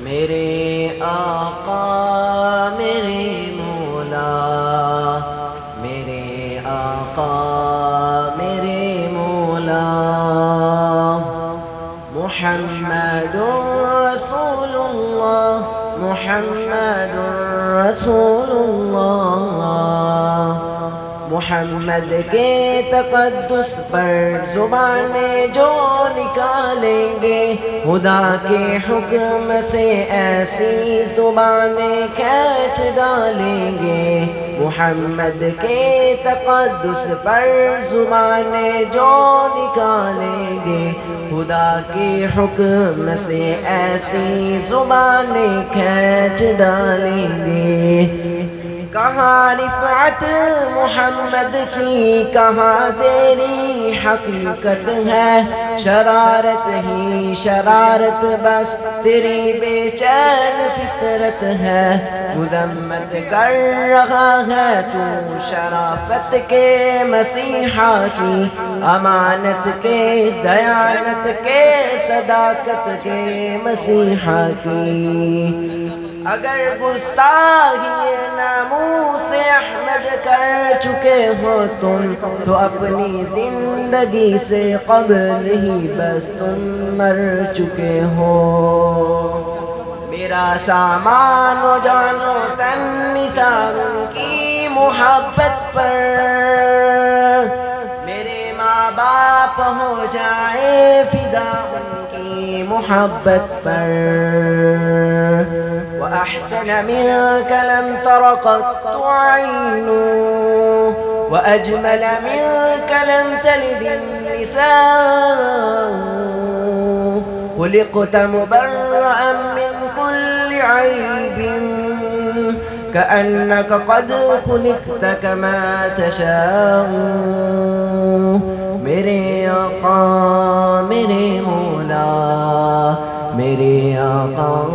میرے آقا میرے مولا، میرے آقا میرے مولا، محمد رسول اللہ، محمد رسول اللہ۔ محمد کے تقدس پر زبانیں جو نکالیں گے، خدا کے حکم سے ایسی زبانیں کھینچ ڈالیں گے۔ محمد کے تقدس پر زبانیں جو نکالیں گے، خدا کے حکم سے ایسی زبانیں کھینچ ڈالیں گے۔ کہاں رفعت محمد کی، کہاں تیری حقیقت ہے، شرارت ہی شرارت بس تیری بے چین فطرت ہے۔ مذمت کر رہا ہے تو شرافت کے مسیحا کی، امانت کے دیانت کے صداقت کے مسیحا کی۔ اگر گستاخی ناموس احمد کر چکے ہو تم، تو اپنی زندگی سے قبل ہی بس تم مر چکے ہو۔ میرا سامان و جان و تن نثار ان کی محبت پر، میرے ماں باپ ہو جائے فدا ان کی محبت پر۔ وأحسن منك لم تر قط عين، وأجمل منك لم تلد النساء، خلقت مبرأ من كل عيب، كأنك قد خلقت كما تشاء۔ میرے آقا میرے مولا، میرے آقا